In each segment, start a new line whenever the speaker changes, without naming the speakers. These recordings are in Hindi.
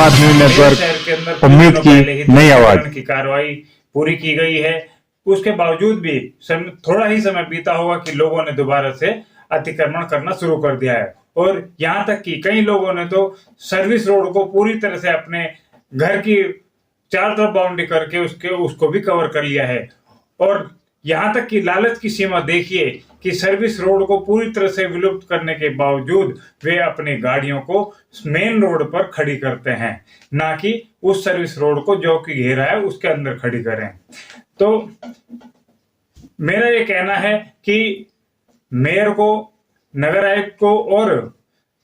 आजाद न्यूज नेटवर्क, उम्मीद की नई आवाज
की कार्रवाई पूरी की गई है। उसके बावजूद भी थोड़ा ही समय बीता होगा कि लोगों ने दोबारा से अतिक्रमण करना शुरू कर दिया है, और यहाँ तक कि कई लोगों ने तो सर्विस रोड को पूरी तरह से अपने घर की चारों तरफ बाउंड्री करके उसको भी कवर कर लिया है। और यहाँ तक कि लालच की सीमा देखिए कि सर्विस रोड को पूरी तरह से विलुप्त करने के बावजूद वे अपनी गाड़ियों को मेन रोड पर खड़ी करते हैं, ना कि उस सर्विस रोड को जो कि घेरा है उसके अंदर खड़ी करें। तो मेरा ये कहना है कि मेयर को, नगर आयुक्त को और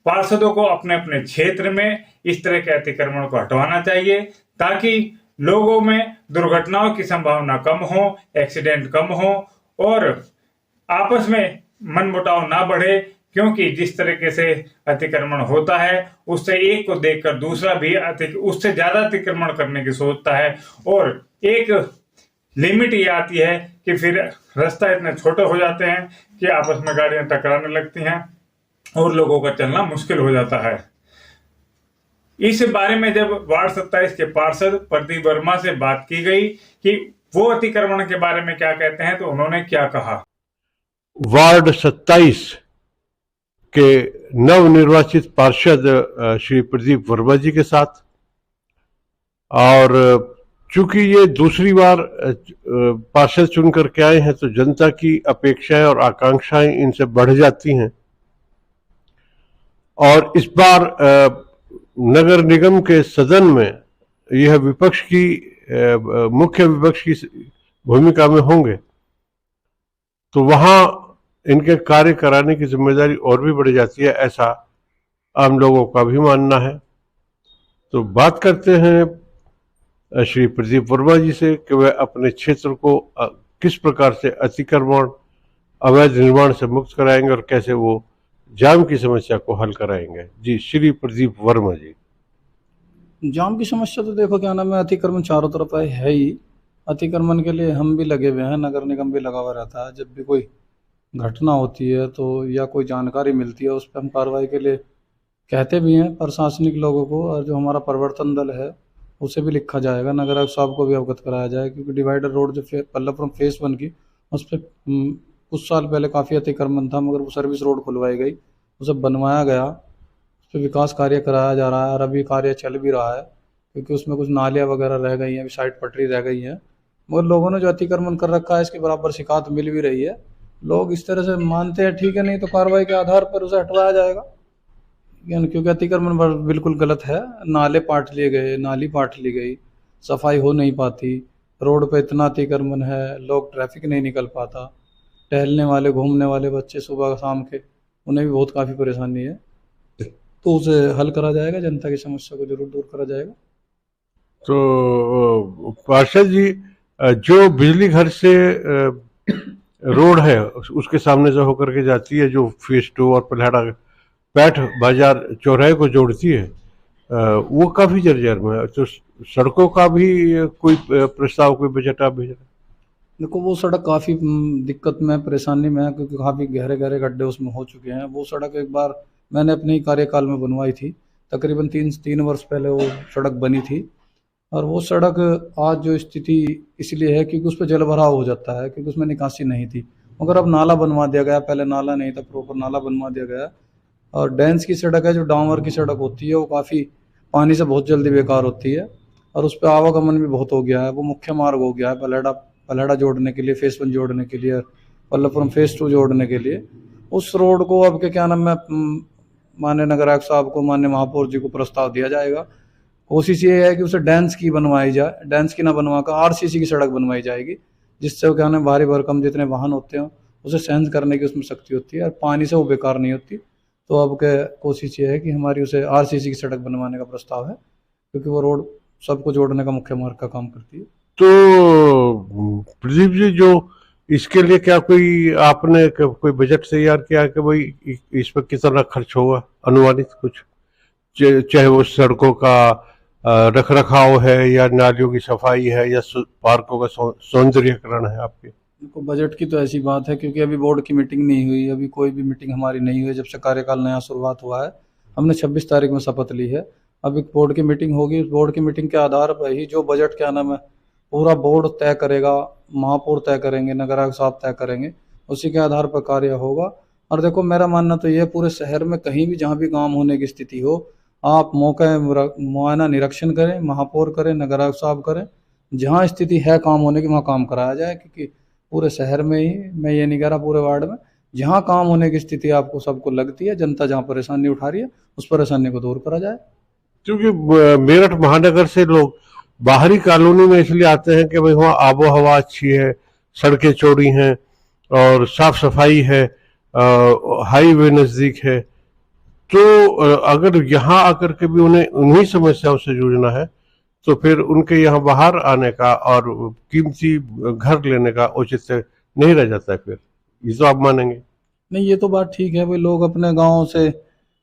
पार्षदों को अपने अपने क्षेत्र में इस तरह के अतिक्रमण को हटवाना चाहिए, ताकि लोगों में दुर्घटनाओं की संभावना कम हो, एक्सीडेंट कम हो और आपस में मनमुटाव ना बढ़े। क्योंकि जिस तरीके से अतिक्रमण होता है उससे एक को देखकर दूसरा भी उससे ज्यादा अतिक्रमण करने की सोचता है, और एक लिमिट ये आती है कि फिर रास्ता इतने छोटे हो जाते हैं कि आपस में गाड़ियां टकराने लगती हैं और लोगों का चलना मुश्किल हो जाता है। इस बारे में जब वार्ड 27 के पार्षद प्रदीप वर्मा से बात की गई कि वो अतिक्रमण के बारे में क्या कहते हैं, तो उन्होंने क्या कहा।
वार्ड 27 के नवनिर्वाचित पार्षद श्री प्रदीप वर्मा जी के साथ, और चूंकि ये दूसरी बार पार्षद चुन करके आए हैं तो जनता की अपेक्षाएं और आकांक्षाएं इनसे बढ़ जाती हैं, और इस बार नगर निगम के सदन में यह विपक्ष की मुख्य विपक्ष की भूमिका में होंगे, तो वहां इनके कार्य कराने की जिम्मेदारी और भी बढ़ जाती है, ऐसा आम लोगों का भी मानना है। तो बात करते हैं श्री प्रदीप वर्मा जी से कि वह अपने क्षेत्र को किस प्रकार से अतिक्रमण, अवैध निर्माण से मुक्त कराएंगे और कैसे वो जाम की समस्या को हल कराएंगे। जी श्री प्रदीप वर्मा जी।
जाम की समस्या तो देखो क्या नाम है, अतिक्रमण चारों तरफ है ही। अतिक्रमण के लिए हम भी लगे हुए हैं, नगर निगम भी लगा हुआ रहता है। जब भी कोई घटना होती है तो या कोई जानकारी मिलती है उस पर हम कार्रवाई के लिए कहते भी हैं प्रशासनिक लोगों को, और जो हमारा प्रवर्तन दल है उसे भी लिखा जाएगा, नगर आयुक्त साहब को भी अवगत कराया जाए। क्योंकि डिवाइडर रोड जो पल्लवपुरम फेस 1 की, उस पर कुछ साल पहले काफ़ी अतिक्रमण था, मगर वो सर्विस रोड खुलवाई गई, उसे बनवाया गया, उस पर विकास कार्य कराया जा रहा है और अभी कार्य चल भी रहा है। क्योंकि उसमें कुछ नालियाँ वगैरह रह गई हैं, अभी साइड पटरी रह गई हैं, मगर लोगों ने जो अतिक्रमण कर रखा है इसके बराबर शिकायत मिल भी रही है। लोग इस तरह से मानते हैं, ठीक है, नहीं तो कार्रवाई के आधार पर उसे हटवाया जाएगा। क्योंकि अतिक्रमण बिल्कुल गलत है। नाले पाट लिए गए, नाली पाट ली गई, सफाई हो नहीं पाती, रोड पे इतना अतिक्रमण है, लोग ट्रैफिक नहीं निकल पाता, टहलने वाले घूमने वाले बच्चे सुबह शाम के, उन्हें भी बहुत काफ़ी परेशानी है। तो उसे हल करा जाएगा, जनता की समस्या को जरूर दूर करा जाएगा।
तो पार्षद जी, जो बिजली घर से रोड है उसके सामने से होकर के जाती है, जो फेस 2 और पलहड़ा पैठ बाजार चौराहे को जोड़ती है, वो काफी जर्जर में है। तो सड़कों का भी कोई प्रस्ताव, कोई बजट आप भेज रहे?
देखो वो सड़क काफ़ी दिक्कत में, परेशानी में है, क्योंकि काफ़ी गहरे गहरे गड्ढे उसमें हो चुके हैं। वो सड़क एक बार मैंने अपने ही कार्यकाल में बनवाई थी, तकरीबन 3 वर्ष पहले वो सड़क बनी थी। और वो सड़क आज जो स्थिति इसलिए है क्योंकि उस पर जल भराव हो जाता है, क्योंकि उसमें निकासी नहीं थी। मगर अब नाला बनवा दिया गया, पहले नाला नहीं था, प्रॉपर नाला बनवा दिया गया। और डेंस की सड़क है, जो डामर की सड़क होती है, वो काफ़ी पानी से बहुत जल्दी बेकार होती है, और उस पर आवागमन भी बहुत हो गया है। वो मुख्य मार्ग हो गया है पलहड़ा जोड़ने के लिए, फेस 1 जोड़ने के लिए, पल्लवपुरम फेस 2 जोड़ने के लिए। उस रोड को अब के क्या नाम है, माननीय नगर आयुक्त साहब को, माननीय महापौर जी को प्रस्ताव दिया जाएगा। कोशिश ये है कि उसे डेंस की बनवाई जाए, डेंस की ना बनवाकर आरसीसी की सड़क बनवाई जाएगी, जिससे वो क्या नाम भारी भरकम जितने वाहन होते हैं उसे सहन करने की उसमें शक्ति होती है, और पानी से वो बेकार नहीं होती। तो अब के कोशिश ये है कि हमारी उसे आरसीसी की सड़क बनवाने का प्रस्ताव है, क्योंकि वो रोड सबको जोड़ने का मुख्य मार्ग का काम करती है।
तो प्रदीप जी, जो इसके लिए क्या कोई आपने कोई बजट तैयार किया कि भाई इस पर कितना खर्च होगा, अनुमानित कुछ, चाहे वो सड़कों का रख रखाव है या नालियों की सफाई है या पार्कों का सौंदर्यीकरण है आपके?
देखो बजट की तो ऐसी बात है, क्योंकि अभी बोर्ड की मीटिंग नहीं हुई, अभी कोई भी मीटिंग हमारी नहीं हुई जब से कार्यकाल नया शुरुआत हुआ है। हमने 26 तारीख में शपथ ली है, अब एक बोर्ड की मीटिंग होगी, उस बोर्ड की मीटिंग के आधार पर ही जो बजट क्या नाम है पूरा बोर्ड तय करेगा, महापौर तय करेंगे, नगराध्यक्ष साहब तय करेंगे, उसी के आधार पर कार्य होगा। और देखो मेरा मानना तो ये पूरे शहर में कहीं भी जहाँ भी काम होने की स्थिति हो, आप मुआयना निरीक्षण करें, महापौर करें, नगराध्यक्ष साहब करें, जहाँ स्थिति है काम होने की वहाँ काम कराया जाए। क्योंकि पूरे शहर में ही, मैं ये नहीं कह रहा पूरे वार्ड में, जहाँ काम होने की स्थिति आपको सबको लगती है, जनता जहाँ परेशानी उठा रही है उस परेशानी को दूर करा जाए।
क्योंकि मेरठ महानगर से लोग बाहरी कॉलोनी में इसलिए आते हैं कि भाई वहाँ आबो हवा अच्छी है, सड़कें चौड़ी हैं और साफ सफाई है, हाईवे नजदीक है। तो अगर यहाँ आकर के भी उन्हें उन्हीं समस्याओं से जूझना है तो फिर उनके यहाँ बाहर आने का और कीमती घर लेने का औचित्य नहीं रह जाता है। फिर ये तो आप मानेंगे
नहीं, ये तो बात ठीक है भाई, लोग अपने गाँव से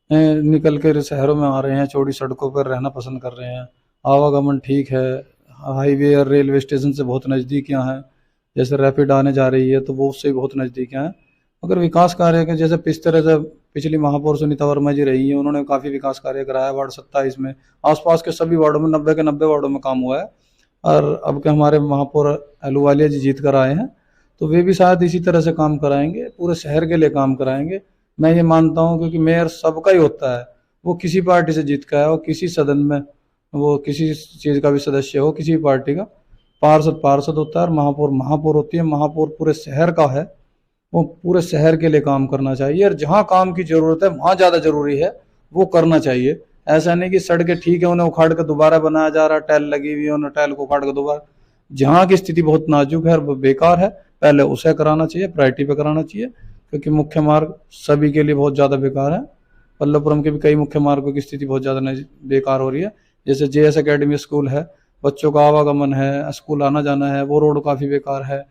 निकल कर शहरों में आ रहे हैं, चौड़ी सड़कों पर रहना पसंद कर रहे हैं, आवागमन ठीक है, हाईवे और रेलवे स्टेशन से बहुत नज़दीकियाँ हैं, जैसे रैपिड आने जा रही है तो वो उससे बहुत नज़दीकियाँ हैं। अगर विकास कार्य के जैसे इस तरह से पिछली महापौर सुनीता वर्मा जी रही हैं, उन्होंने काफ़ी विकास कार्य कराया वार्ड 27 में, आसपास के सभी वार्डों में 90 के 90 वार्डों में काम हुआ है। और अब के हमारे महापौर अहलूवालिया जी जीत कर आए हैं तो वे भी शायद इसी तरह से काम कराएंगे, पूरे शहर के लिए काम कराएंगे। मैं ये मानता हूँ क्योंकि मेयर सबका ही होता है, वो किसी पार्टी से जीत का है, वो किसी सदन में वो किसी चीज़ का भी सदस्य हो, किसी भी पार्टी का, पार्षद पार्षद होता है और महापौर महापौर होती है। महापौर पूरे शहर का है, वो पूरे शहर के लिए काम करना चाहिए और जहाँ काम की ज़रूरत है वहाँ ज़्यादा ज़रूरी है वो करना चाहिए। ऐसा नहीं कि सड़कें ठीक है उन्हें उखाड़ कर दोबारा बनाया जा रहा है, टाइल लगी हुई है उन्हें टाइल को उखाड़ कर दोबारा, जहाँ की स्थिति बहुत नाजुक है और वो बेकार है पहले उसे कराना चाहिए, प्रायोरिटी पे कराना चाहिए। क्योंकि मुख्य मार्ग सभी के लिए बहुत ज़्यादा बेकार है, पल्लवपुरम के भी कई मुख्य मार्गों की स्थिति बहुत ज़्यादा बेकार हो रही है। जैसे JS एकेडमी स्कूल है, बच्चों का आवागमन है, स्कूल आना जाना है, वो रोड काफ़ी बेकार है।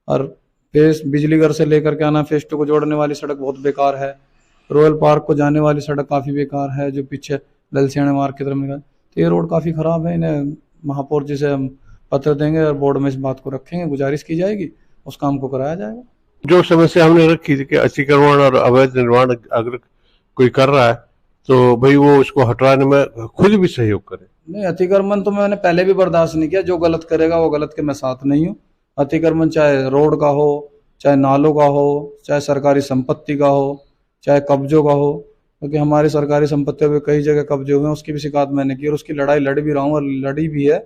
और फेस बिजली घर से लेकर के आना फेस 2 को जोड़ने वाली सड़क बहुत बेकार है। रॉयल पार्क को जाने वाली सड़क काफ़ी बेकार है जो पीछे ललसियाना मार्ग की तरफ निकल, तो ये रोड काफ़ी ख़राब है। इन्हें महापौर जी से हम पत्र देंगे और बोर्ड में इस बात को रखेंगे, गुजारिश की जाएगी, उस काम को कराया जाएगा।
जो समस्या हमने रखी थी कि अतिक्रमण और अवैध निर्माण अगर कोई कर रहा है तो भाई वो उसको हटाने में खुद भी सहयोग करे।
नहीं, अतिक्रमण तो मैंने पहले भी बर्दाश्त नहीं किया, जो गलत करेगा वो गलत के मैं साथ नहीं हूँ। अतिक्रमण चाहे रोड का हो, चाहे नालों का हो, चाहे सरकारी संपत्ति का हो, चाहे कब्जों का हो, क्योंकि हमारी सरकारी संपत्तियों पे कई जगह कब्जे हुए हैं, उसकी भी शिकायत मैंने की और उसकी लड़ाई लड़ भी रहा हूँ और लड़ी भी है।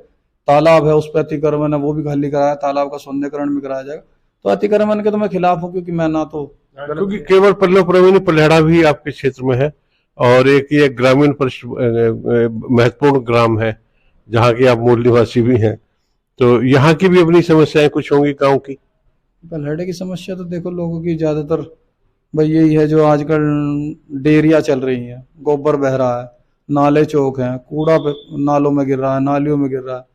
तालाब है उस पर अतिक्रमण है, वो भी खाली कराया, तालाब का सौंदर्यीकरण भी कराया जाएगा। तो अतिक्रमण के तो मैं खिलाफ हूँ, क्योंकि मैं ना तो
क्योंकि केवल पल्लवपुरम ही नहीं, पलेहड़ा भी आपके क्षेत्र में है और एक ये ग्रामीण महत्वपूर्ण ग्राम है जहाँ की आप मूल निवासी भी हैं, तो यहाँ की भी अपनी समस्याएं कुछ होंगी गाँव की।
पलहड़े की समस्या तो देखो लोगों की ज़्यादातर भाई यही है, जो आजकल डेयरियाँ चल रही हैं, गोबर बह रहा है, नाले चौक हैं, कूड़ा नालों में गिर रहा है, नालियों में गिर रहा है।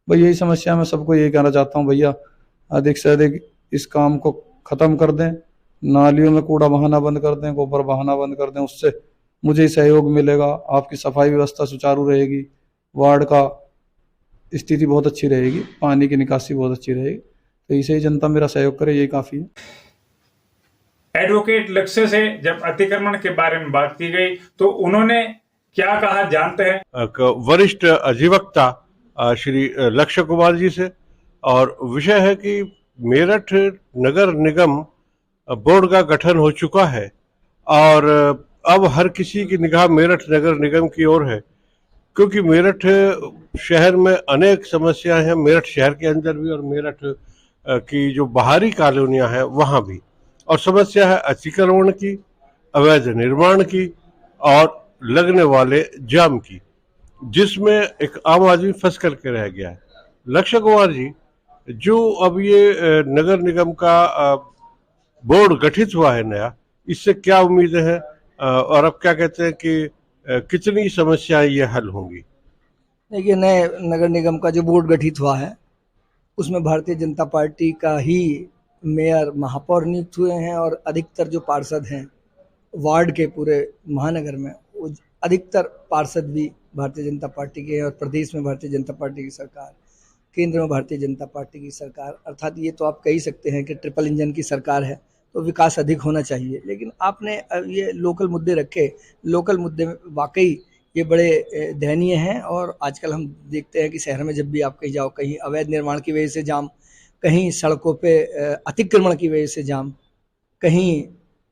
भाई यही समस्या, मैं सबको यही कहना चाहता हूँ, भैया अधिक से अधिक इस काम को ख़त्म कर दें, नालियों में कूड़ा बहाना बंद कर दें, गोबर बहाना बंद कर दें, उससे मुझे सहयोग मिलेगा, आपकी सफाई व्यवस्था सुचारू रहेगी, वार्ड का स्थिति बहुत अच्छी रहेगी, पानी की निकासी बहुत अच्छी रहेगी। तो इसे ही जनता मेरा सहयोग करे, यही काफ़ी है।
एडवोकेट लक्ष्य से जब अतिक्रमण के बारे में बात की गई तो उन्होंने क्या कहा जानते हैं?
वरिष्ठ अधिवक्ता श्री लक्ष्य कुमार जी से, और विषय है कि मेरठ नगर निगम बोर्ड का गठन हो चुका है और अब हर किसी की निगाह मेरठ नगर निगम की ओर है, क्योंकि मेरठ शहर में अनेक समस्याएं हैं, मेरठ शहर के अंदर भी और मेरठ की जो बाहरी कॉलोनियां हैं वहां भी। और समस्या है अतिक्रमण की, अवैध निर्माण की और लगने वाले जाम की, जिसमें एक आम आदमी फंस करके रह गया है। लक्ष्य कुमार जी, जो अब ये नगर निगम का बोर्ड गठित हुआ है नया, इससे क्या उम्मीदें हैं और अब क्या कहते हैं कि कितनी समस्याएं ये हल होंगी?
देखिए, नए नगर निगम का जो बोर्ड गठित हुआ है उसमें भारतीय जनता पार्टी का ही मेयर महापौर नियुक्त हुए हैं और अधिकतर जो पार्षद हैं वार्ड के पूरे महानगर में, वो अधिकतर पार्षद भी भारतीय जनता पार्टी के हैं और प्रदेश में भारतीय जनता पार्टी की सरकार, केंद्र में भारतीय जनता पार्टी की सरकार, अर्थात ये तो आप कह ही सकते हैं कि ट्रिपल इंजन की सरकार है, तो विकास अधिक होना चाहिए। लेकिन आपने ये लोकल मुद्दे रखे, लोकल मुद्दे में वाकई ये बड़े दयनीय हैं। और आजकल हम देखते हैं कि शहर में जब भी आप कहीं जाओ, कहीं अवैध निर्माण की वजह से जाम, कहीं सड़कों पे अतिक्रमण की वजह से जाम, कहीं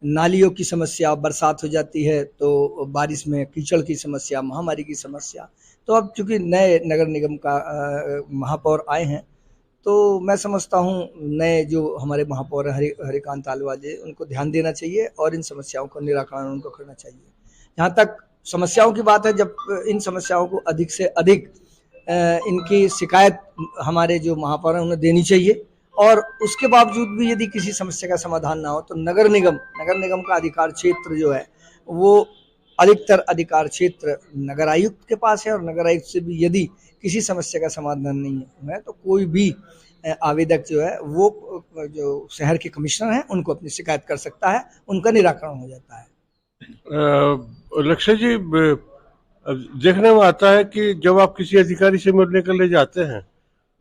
नालियों की समस्या, बरसात हो जाती है तो बारिश में कीचड़ की समस्या, महामारी की समस्या। तो अब चूंकि नए नगर निगम का महापौर आए हैं, तो मैं समझता हूँ नए जो हमारे महापौर हरिकांत आलवाजे, उनको ध्यान देना चाहिए और इन समस्याओं का निराकरण उनको करना चाहिए। जहाँ तक समस्याओं की बात है, जब इन समस्याओं को अधिक से अधिक इनकी शिकायत हमारे जो महापौर हैं उन्हें देनी चाहिए, और उसके बावजूद भी यदि किसी समस्या का समाधान ना हो तो नगर निगम का अधिकार क्षेत्र जो है वो अधिकतर अधिकार क्षेत्र नगर आयुक्त के पास है, और नगर आयुक्त से भी यदि किसी समस्या का समाधान नहीं है तो कोई भी आवेदक जो है वो जो शहर के कमिश्नर हैं उनको अपनी शिकायत कर सकता है, उनका निराकरण हो जाता है।
लक्ष्य जी, देखने में आता है कि जब आप किसी अधिकारी से मिलने के लिए जाते हैं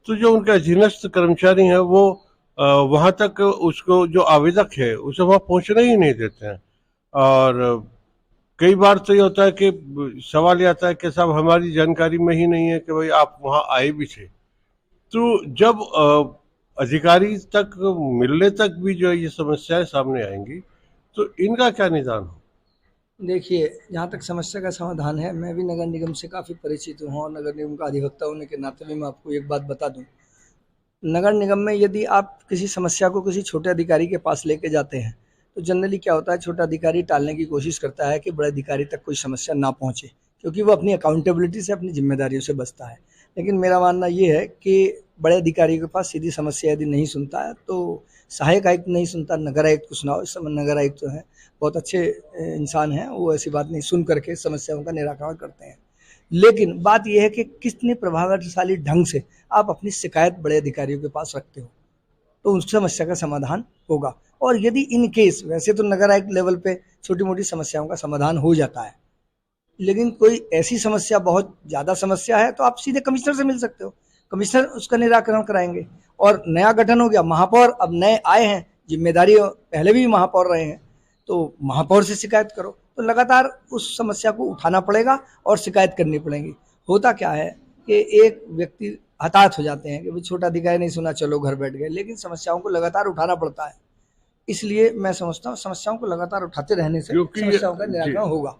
तो जो उनके अधीनस्थ कर्मचारी हैं वो वहां तक उसको जो आवेदक है उसे वहां पहुंचने ही नहीं देते हैं। और कई बार तो ये होता है कि सवाल ये आता है कि साहब हमारी जानकारी में ही नहीं है कि भाई आप वहां आए भी थे। तो जब अधिकारी तक मिलने तक भी जो ये समस्याएं सामने आएंगी तो इनका क्या निदान हो?
देखिए, जहाँ तक समस्या का समाधान है, मैं भी नगर निगम से काफ़ी परिचित हूँ और नगर निगम का अधिवक्ता होने के नाते भी मैं आपको एक बात बता दूँ। नगर निगम में यदि आप किसी समस्या को किसी छोटे अधिकारी के पास लेके जाते हैं तो जनरली क्या होता है, छोटा अधिकारी टालने की कोशिश करता है कि बड़े अधिकारी तक कोई समस्या ना पहुँचे, क्योंकि वो अपनी अकाउंटेबिलिटी से, अपनी जिम्मेदारियों से बचता है। लेकिन मेरा मानना ये है कि बड़े अधिकारी के पास सीधी समस्या यदि नहीं सुनता है तो सहायक आयुक्त नहीं सुनता, नगर आयुक्त को सुनाओ। इस समय नगर आयुक्त जो है बहुत अच्छे इंसान हैं, वो ऐसी बात नहीं, सुन करके समस्याओं का निराकरण करते हैं। लेकिन बात यह है कि कितने प्रभावशाली ढंग से आप अपनी शिकायत बड़े अधिकारियों के पास रखते हो तो उस समस्या का समाधान होगा। और यदि इन केस, वैसे तो नगर आयुक्त लेवल पे छोटी मोटी समस्याओं का समाधान हो जाता है, लेकिन कोई ऐसी समस्या, बहुत ज़्यादा समस्या है, तो आप सीधे कमिश्नर से मिल सकते हो, कमिश्नर उसका निराकरण कराएंगे। और नया गठन हो गया, महापौर अब नए आए हैं, जिम्मेदारी पहले भी महापौर रहे हैं, तो महापौर से शिकायत करो, तो लगातार उस समस्या को उठाना पड़ेगा और शिकायत करनी पड़ेगी। होता क्या है कि एक व्यक्ति हताहत हो जाते हैं कि भाई छोटा अधिकारी नहीं सुना, चलो घर बैठ गए, लेकिन समस्याओं को लगातार उठाना पड़ता है। इसलिए मैं समझता हूँ समस्याओं को लगातार उठाते रहने से समस्याओं का निराकरण होगा।